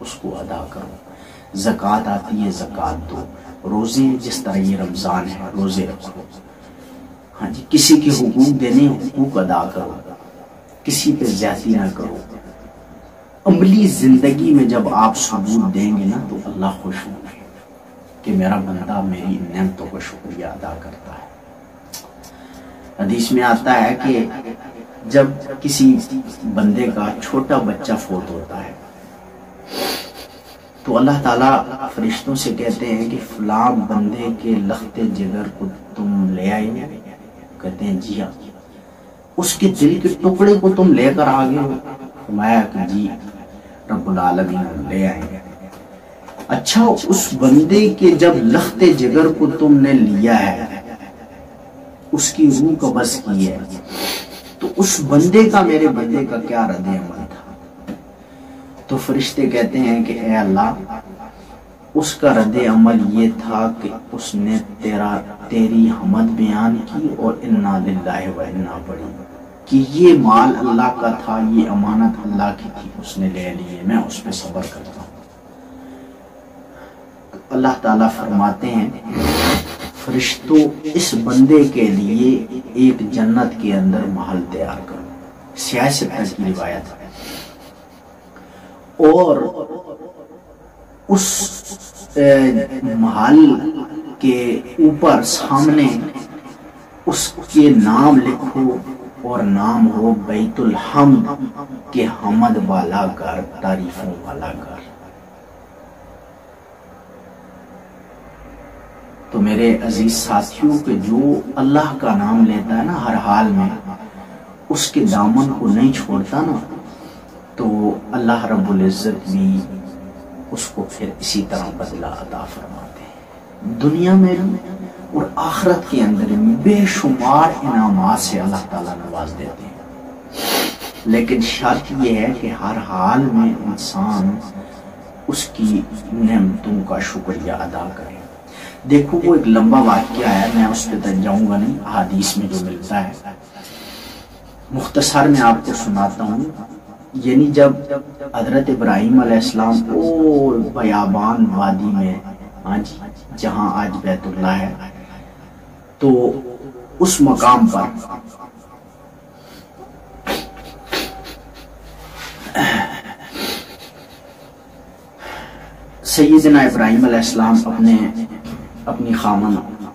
اس کو ادا کرو. زکوٰۃ آتی ہے زکوٰۃ دو. روزے جس طرح یہ رمضان ہے روزے رکھو. ہاں جی کسی کے حقوق دینے حقوق ادا کرو, کسی پہ زیادتی نہ کرو. عملی زندگی میں جب آپ ثبوت دیں گے نا تو اللہ خوش ہوگا کہ میرا بندہ میری نعمتوں کا شکریہ ادا کرتا ہے. حدیث میں آتا ہے کہ جب کسی بندے کا چھوٹا بچہ فوت ہوتا ہے تو اللہ تعالیٰ فرشتوں سے کہتے ہیں کہ فلاں بندے کے لخت جگر کو تم لے آئے. کہتے ہیں جی ہاں. اس کے دل کے ٹکڑے کو تم لے کر آگے ہو. فرمایا کہ جی رب العالمین لے آئے. اچھا اس بندے کے جب لخت جگر کو تم نے لیا ہے, اس کی روح قبض کی ہے, تو اس بندے کا میرے بندے کا کیا رد عمل تھا؟ تو فرشتے کہتے ہیں کہ اے اللہ اس کا رد عمل یہ تھا کہ اس نے تیری حمد بیان کی اور انا للہ و انا پڑھی کہ یہ مال اللہ کا تھا, یہ امانت اللہ کی تھی, اس نے لے لی ہے, میں اس پہ صبر کرتا ہوں. اللہ تعالیٰ فرماتے ہیں فرشتوں اس بندے کے لیے ایک جنت کے اندر محل تیار کرو. سیاست کی روایت ہے. اور اس محل کے اوپر سامنے اس کے نام لکھو اور نام ہو بیت الحمد کے حمد والا گھر, تعریفوں والا گھر. تو میرے عزیز ساتھیوں کہ جو اللہ کا نام لیتا ہے نا ہر حال میں, اس کے دامن کو نہیں چھوڑتا نا, تو اللہ رب العزت بھی اس کو پھر اسی طرح بدلہ عطا فرماتے ہیں. دنیا میں اور آخرت کے اندر بے شمار انعامات سے اللہ تعالیٰ نواز دیتے ہیں. لیکن شرط یہ ہے کہ ہر حال میں انسان اس کی نعمتوں کا شکریہ ادا کرے. دیکھو وہ ایک لمبا واقعہ ہے, میں اس پہ تک جاؤں گا نہیں, حدیث میں جو ملتا ہے مختصر میں آپ کو سناتا ہوں. یعنی جب حضرت ابراہیم علیہ السلام وہ بیابان وادی میں, ہاں جی جہاں آج بیت اللہ ہے, تو اس مقام پر سیدنا ابراہیم علیہ السلام اپنی خامن,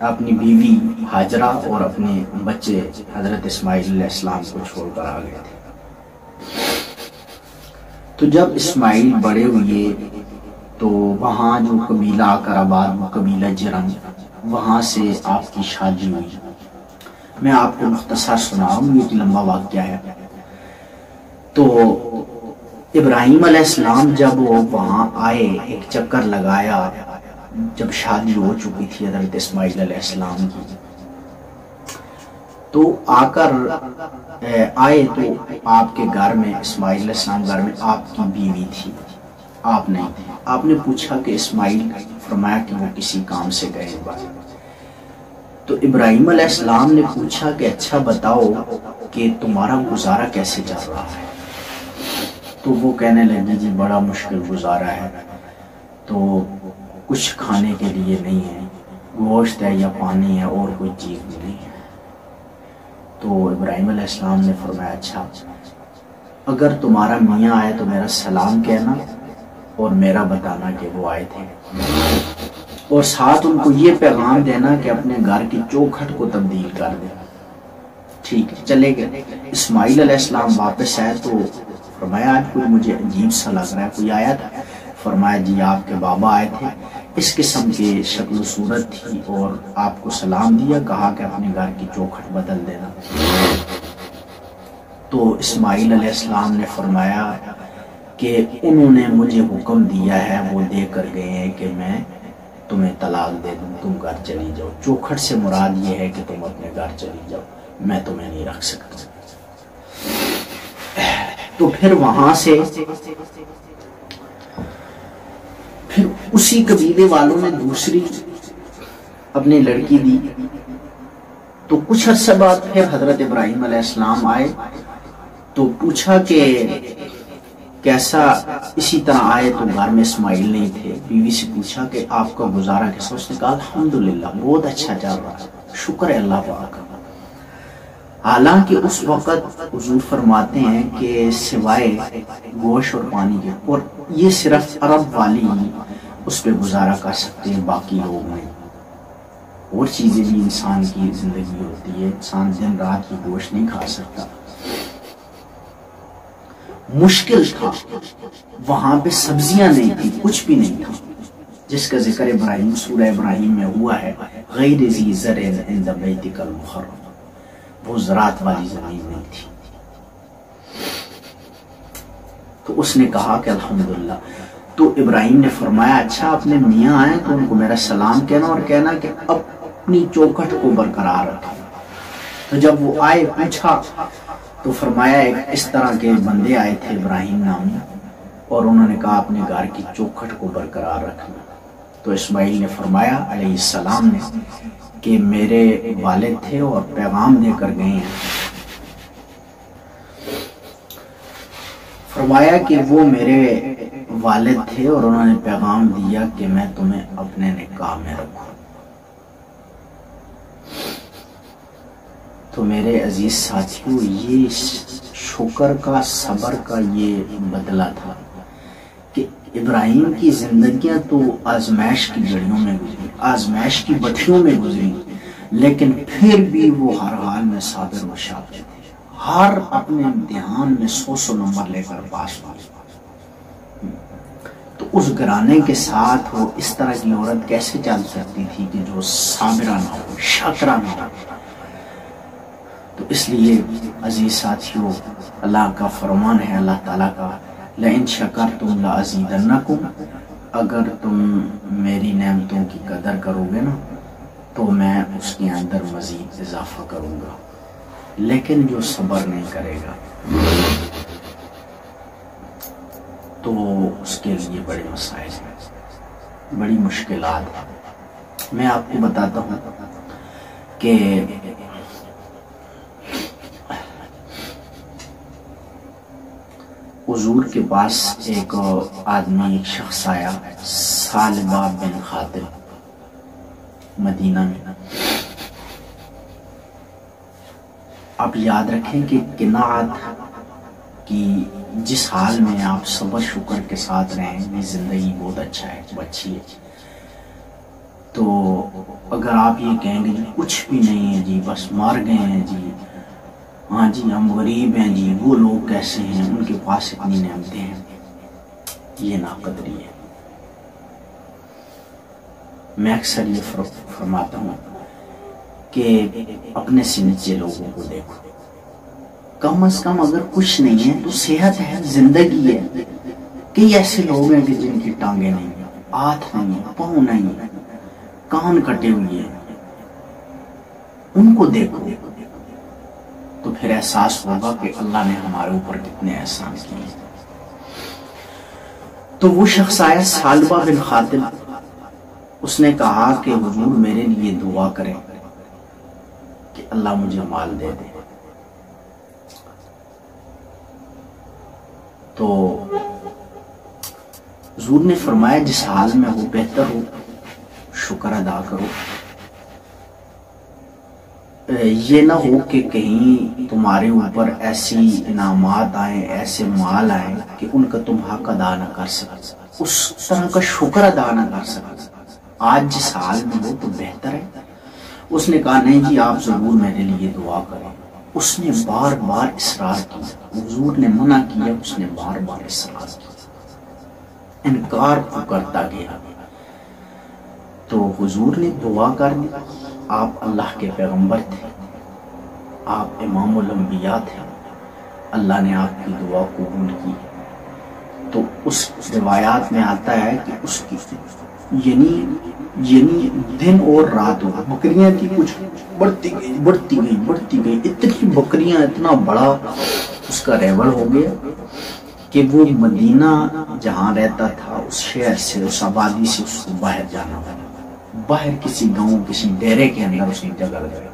اپنی بیوی ہاجرہ اور اپنے بچے حضرت اسماعیل علیہ السلام کو چھوڑ کر آ گئے تھے. تو جب اسماعیل بڑے ہوئے تو وہاں جو قبیلہ آکر آباد, قبیلہ جرم, وہاں سے آپ کی شادی ہوئی. میں آپ کو مختصر سنا رہا ہوں, یہ لمبا واقعہ ہے. تو ابراہیم علیہ السلام جب وہاں آئے, ایک چکر لگایا, جب شادی ہو چکی تھی حضرت اسماعیل علیہ السلام کی, تو آ کر آئے تو آپ کے گھر میں, اسماعیل علیہ السلام گھر میں آپ کی بیوی تھی, آپ نہیں تھے. آپ نے پوچھا کہ اسماعیل, فرمایا کہ وہ کسی کام سے گئے. تو ابراہیم علیہ السلام نے پوچھا کہ اچھا بتاؤ کہ تمہارا گزارا کیسے چل رہا ہے؟ تو وہ کہنے لگے جی بڑا مشکل گزارا ہے, تو کچھ کھانے کے لیے نہیں ہے, گوشت ہے یا پانی ہے اور کوئی چیز نہیں ہے. تو ابراہیم علیہ السلام نے فرمایا اچھا اگر تمہارا میاں آئے تو میرا سلام کہنا اور میرا بتانا کہ وہ آئے تھے, اور ساتھ ان کو یہ پیغام دینا کہ اپنے گھر کی چوکھٹ کو تبدیل کر دیں. ٹھیک ہے, چلے گئے. اسماعیل علیہ السلام واپس آئے تو فرمایا آج کوئی مجھے عجیب سا لگ رہا ہے, کوئی آیا تھا؟ فرمایا جی آپ کے بابا آئے تھے, اس قسم کی شکل و صورت تھی اور آپ کو سلام دیا, کہا کہ اپنے گھر کی چوکھٹ بدل دینا. تو اسماعیل علیہ السلام نے فرمایا کہ انہوں نے مجھے حکم دیا ہے, وہ دے کر گئے ہیں کہ میں تمہیں طلاق دے دوں, تم گھر چلی جاؤ. چوکھٹ سے مراد یہ ہے کہ تم اپنے گھر چلی جاؤ, میں تمہیں نہیں رکھ سکتا. تو پھر وہاں سے پھر اسی قبیلے والوں نے دوسری اپنی لڑکی دی. تو کچھ عرصہ بعد پھر حضرت ابراہیم علیہ السلام آئے تو پوچھا کہ کیسا؟ اسی طرح آئے تو گھر میں اسماعیل نہیں تھے، بیوی سے پوچھا کہ آپ کا گزارا کیسا؟ اس نے کہا الحمدللہ بہت اچھا چل رہا ہے، شکر ہے اللہ پاک کا۔ حالانکہ اس وقت حضور فرماتے ہیں کہ سوائے گوشت اور پانی کے، اور یہ صرف عرب والی اس پہ گزارا کر سکتے ہیں، باقی لوگ نہیں۔ اور چیزیں بھی انسان کی زندگی ہوتی ہے، انسان دن رات کی گوشت نہیں کھا سکتا۔ مشکل تھا، وہاں پہ سبزیاں نہیں تھی، کچھ بھی نہیں تھا، جس کا ذکر ابراہیم سورہ ابراہیم میں ہوا ہے، غیر ذی زرع عند بیتک المحرم، وہ زراعت والی زمین نہیں تھی۔ تو اس نے کہا کہ الحمدللہ۔ تو ابراہیم نے فرمایا اچھا اپنے میاں آئے تو ان کو میرا سلام کہنا اور کہنا کہ اپنی چوکھٹ کو برقرار رکھیں۔ تو جب وہ آئے پوچھا تو فرمایا ایک اس طرح کے بندے آئے تھے ابراہیم نامی، اور انہوں نے کہا اپنے گھر کی چوکھٹ کو برقرار رکھنا۔ تو اسماعیل نے فرمایا علیہ السلام نے کہ میرے والد تھے اور پیغام دے کر گئے ہیں۔ فرمایا کہ وہ میرے والد تھے اور انہوں نے پیغام دیا کہ میں تمہیں اپنے نکاح میں رکھوں۔ تو میرے عزیز ساتھیوں، یہ شکر کا، صبر کا یہ بدلہ تھا کہ ابراہیم کی زندگیاں تو آزمائش کی گھڑیوں میں گزری، آزمائش کی بٹھیوں میں گزری، لیکن پھر بھی وہ ہر حال میں صابر و شاکر تھے۔ ہر اپنے امتحان میں 100 نمبر لے کر پاس ہوئے۔ تو اس گھرانے کے ساتھ وہ اس طرح کی عورت کیسے چل سکتی تھی کہ جو صابرہ نہ ہو، شاکرہ نہ ہو؟ تو اس لیے عزیز ساتھیوں، اللہ کا فرمان ہے، اللہ تعالیٰ کا لَإِن شَكَرْتُمْ لَأَزِيدَنَّكُمْ، اگر تم میری نعمتوں کی قدر کرو گے نا تو میں اس کے اندر مزید اضافہ کروں گا، لیکن جو صبر نہیں کرے گا تو اس کے لیے بڑے مسائل ہیں، بڑی مشکلات ہیں۔ میں آپ کو بتاتا ہوں کہ حضور کے پاس ایک آدمی، ایک شخص آیا، ثعلبہ بن خاطب، مدینہ میں۔ آپ یاد رکھیں کہ قناعت کی جس حال میں آپ صبر شکر کے ساتھ رہیں، یہ زندگی بہت اچھا ہے، اچھی ہے۔ تو اگر آپ یہ کہیں گے جی کچھ بھی نہیں ہے جی، بس مر گئے ہیں جی، ہاں جی ہم غریب ہیں جی، وہ لوگ کیسے ہیں، ان کے پاس اتنی نعمتیں ہیں، یہ ناقدری ہے۔ میں اکثر یہ فرماتا ہوں کہ اپنے سے نیچے لوگوں کو دیکھو، کم از کم اگر کچھ نہیں ہے تو صحت ہے، زندگی ہے۔ کئی ایسے لوگ ہیں کہ جن کی ٹانگیں نہیں ہیں، ہاتھ نہیں ہیں، پاؤں نہیں ہیں، کان کٹے ہوئے ہیں، ان کو دیکھو تو پھر احساس ہوگا کہ اللہ نے ہمارے اوپر کتنے احسان کیے۔ تو وہ شخص آیا ثعلبہ بن خاطب، اس نے کہا کہ حضور میرے لیے دعا کریں کہ اللہ مجھے مال دے دے۔ تو حضور نے فرمایا جس حال میں وہ بہتر ہو شکر ادا کرو، یہ نہ ہو کہ کہیں تمہارے اوپر ایسی انعامات آئیں، ایسے مال آئیں کہ ان کا تم حق ادا نہ کر سکو، اس طرح کا شکر ادا نہ کر سکو۔ آج جس حال میں ہو تو بہتر ہے۔ اس نے کہا نہیں جی آپ ضرور میرے لیے دعا کریں۔ اس نے بار بار اصرار کیا، حضور نے منع کیا، اس نے بار بار اصرار کیا، انکار کرتا گیا۔ تو حضور نے دعا کر دی۔ آپ اللہ کے پیغمبر تھے، آپ امام الانبیاء تھے، اللہ نے آپ کی دعا قبول کی۔ تو اس روایات میں آتا ہے کہ اس کی یعنی دن اور رات بکریاں کی کچھ بڑھتی گئی، اتنی بکریاں، اتنا بڑا اس کا ریوڑ ہو گیا کہ وہ مدینہ جہاں رہتا تھا اس شہر سے، اس آبادی سے اس کو باہر جانا پڑا، باہر کسی گاؤں، کسی ڈیرے کے اندر اس نے جگہ لگائی۔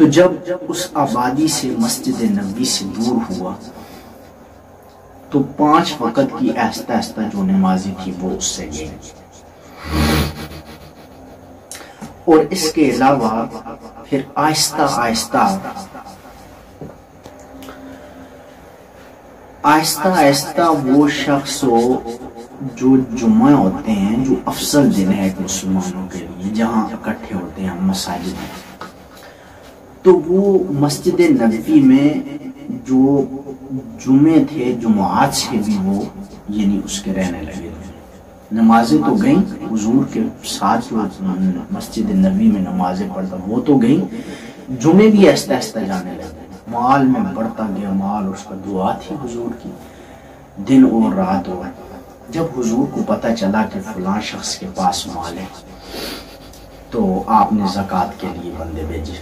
تو جب اس آبادی سے مسجد نبوی سے دور ہوا تو 5 وقت کی آہستہ آہستہ جو نمازیں تھی وہ اس سے گئی، اور اس کے علاوہ پھر آہستہ آہستہ وہ شخص جو جمعہ ہوتے ہیں، جو افضل دن ہے مسلمانوں کے لیے، جہاں اکٹھے ہوتے ہیں مساجد میں، تو وہ مسجد نبوی میں جو جمعے تھے، جمعات سے بھی وہ یعنی اس کے رہنے لگے تھے۔ نمازیں تو گئیں حضور کے ساتھ، جو مسجد نبوی میں نمازیں پڑھتا وہ تو گئیں، جمعے بھی آہستہ آہستہ جانے لگے، مال میں بڑھتا گیا، مال اس کا دعا تھی حضور کی دن اور رات ہوا۔ جب حضور کو پتہ چلا کہ فلاں شخص کے پاس مال ہے تو آپ نے زکوٰۃ کے لیے بندے بھیجے۔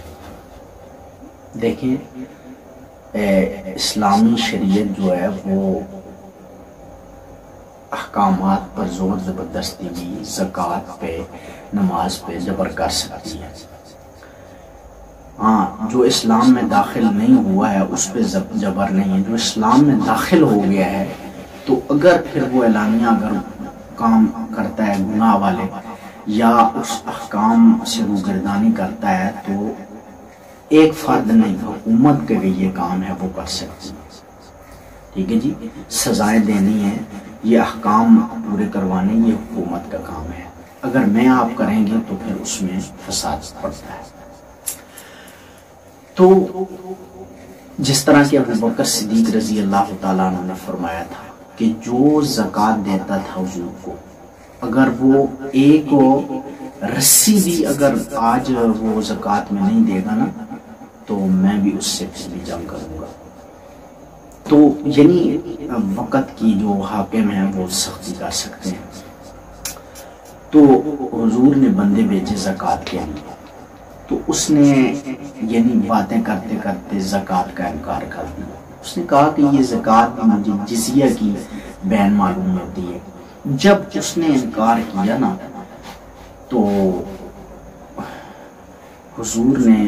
دیکھیں اسلامی شریعت جو ہے وہ احکامات پر زور زبردستی بھی زکوٰۃ پہ، نماز پہ جبر کر سکتی ہے۔ ہاں، جو اسلام میں داخل نہیں ہوا ہے اس پہ جبر نہیں ہے، جو اسلام میں داخل ہو گیا ہے تو اگر پھر وہ اعلانیہ اگر کام کرتا ہے گناہ والے یا اس احکام سے روگردانی کرتا ہے تو ایک فرد نہیں، حکومت کے بھی یہ کام ہے وہ کر سکتی ہے۔ ٹھیک ہے جی، سزائیں دینی ہے، یہ احکام پورے کروانے یہ حکومت کا کام ہے، اگر میں آپ کریں گے تو پھر اس میں فساد پڑتا ہے۔ تو جس طرح کہ ابو بکر صدیق رضی اللہ تعالیٰ عنہ نے فرمایا تھا کہ جو زکوٰۃ دیتا تھا حضور کو، اگر وہ ایک رسی بھی اگر آج وہ زکوٰۃ میں نہیں دے گا نا تو میں بھی اس سے پھر بھی جنگ کروں گا۔ تو یعنی وقت کی جو حاکم ہیں وہ سختی کر سکتے ہیں۔ تو حضور نے بندے بھیجے زکوٰۃ کے لیے، تو اس نے یعنی باتیں کرتے کرتے زکوٰۃ کا انکار کر دیا۔ اس نے کہا کہ یہ زکوٰۃ مجھے جزیہ کی بین معلوم ہوتی ہے۔ جب اس نے انکار کیا نا تو حضور نے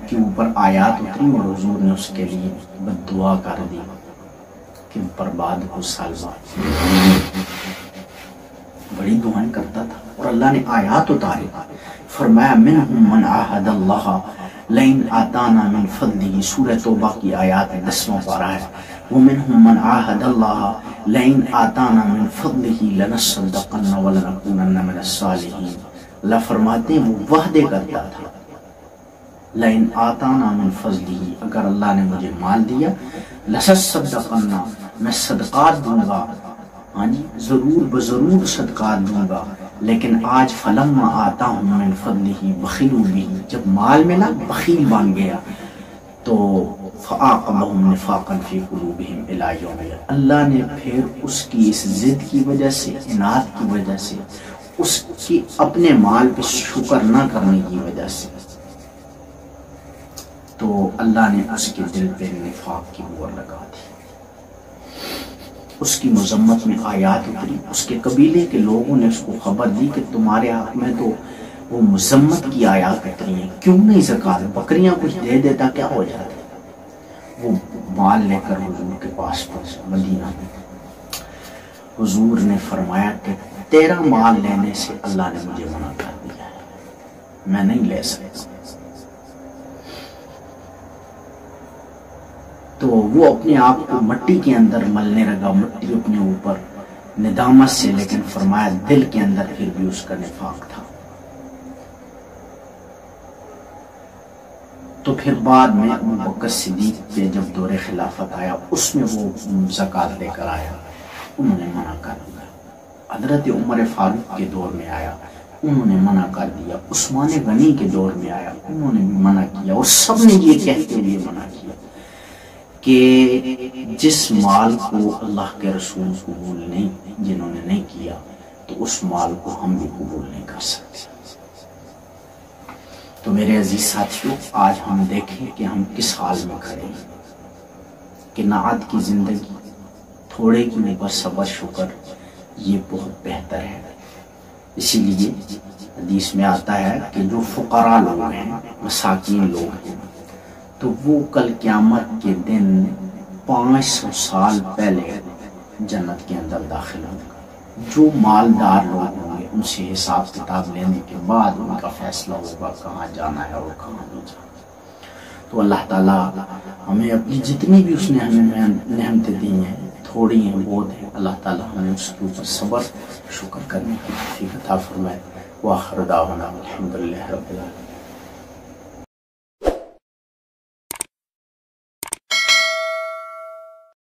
کے اوپر آیات اتری اور حضور نے اس کے لیے بد دعا کر دی کہ برباد ہو سالبہ۔ بڑی دعائیں کرتا تھا اور اللہ نے آیات اتاری، فرمایا منہم من عاہد اللہ لئن آتانا من فضلہ، سورہ توبہ کی آیات 10واں پارہ ہے، ومنہم من عاہد اللہ لئن آتانا من فضلہ لنصدقن ولنکونن من الصالحین۔ اللہ فرماتے ہیں وہ وعدے کرتا تھا، لئن آتانا من فضلہ، اگر اللہ نے مجھے مال دیا، لنصدقن، میں صدقات دوں گا، ہاں جی ضرور بضرور صدقات دوں گا، لیکن آج فلما آتاہم من فضلہ بخلوا بہ، جب مال ملا بخیل بن گیا تو فأعقبہم نفاقا فی قلوبہم الی یوم القیامہ، اللہ نے پھر اس کی اس ضد کی وجہ سے، عناد کی وجہ سے، اس کی اپنے مال پہ شکر نہ کرنے کی وجہ سے، تو اللہ نے اس کے دل پہ نفاق کی مہر لگا دی، اس کی مذمت میں آیات اتری، اس کے قبیلے کے لوگوں نے اس کو خبر دی کہ تمہارے حق میں تو وہ مذمت کی آیات اتری ہیں، کیوں نہیں زکوٰۃ، بکریاں کچھ دے دیتا کیا ہو جاتا۔ وہ مال لے کر حضور کے پاس پہنچا مدینہ میں، حضور نے فرمایا کہ تیرا مال لینے سے اللہ نے مجھے منع کر دیا ہے، میں نہیں لے سکتا۔ تو وہ اپنے آپ کو مٹی کے اندر ملنے لگا، مٹی اپنے اوپر ندامت سے، لیکن فرمایا دل کے اندر پھر بھی اس کا نفاق تھا۔ تو پھر بعد میں ابو بکر صدیق پہ جب دور خلافت آیا اس میں وہ زکوٰۃ لے کر آیا، انہوں نے منع کر دیا۔ حضرت عمر فاروق کے دور میں آیا، انہوں نے منع کر دیا۔ عثمان غنی کے دور میں آیا، انہوں نے بھی منع کیا، اور سب نے یہ کہتے ہوئے منع کیا کہ جس مال کو اللہ کے رسول قبول نہیں، جنہوں نے نہیں کیا، تو اس مال کو ہم بھی قبول نہیں کر سکتے۔ تو میرے عزیز ساتھیوں، آج ہم دیکھیں کہ ہم کس حال میں کھڑے ہیں، کہ نعت کی زندگی، تھوڑے کی اوپر صبر شکر، یہ بہت بہتر ہے۔ اسی لیے حدیث میں آتا ہے کہ جو فقراء لوگ ہیں، مساکین لوگ ہیں، تو وہ کل قیامت کے دن 500 سال پہلے جنت کے اندر داخل ہوں گے۔ جو مالدار لوگ ہوں گے ان سے حساب کتاب لینے کے بعد ان کا فیصلہ ہوگا کہاں جانا ہے اور کہاں نہیں جانا۔ تو اللہ تعالیٰ ہمیں اپنی جتنی بھی اس نے ہمیں نعمتیں دی ہیں، تھوڑی ہیں بہت ہیں، اللہ تعالیٰ ہمیں اس کے اوپر صبر شکر کرنے کی توفیق عطا فرمائے۔ وآخر دعوانا الحمدللہ رب العالمین۔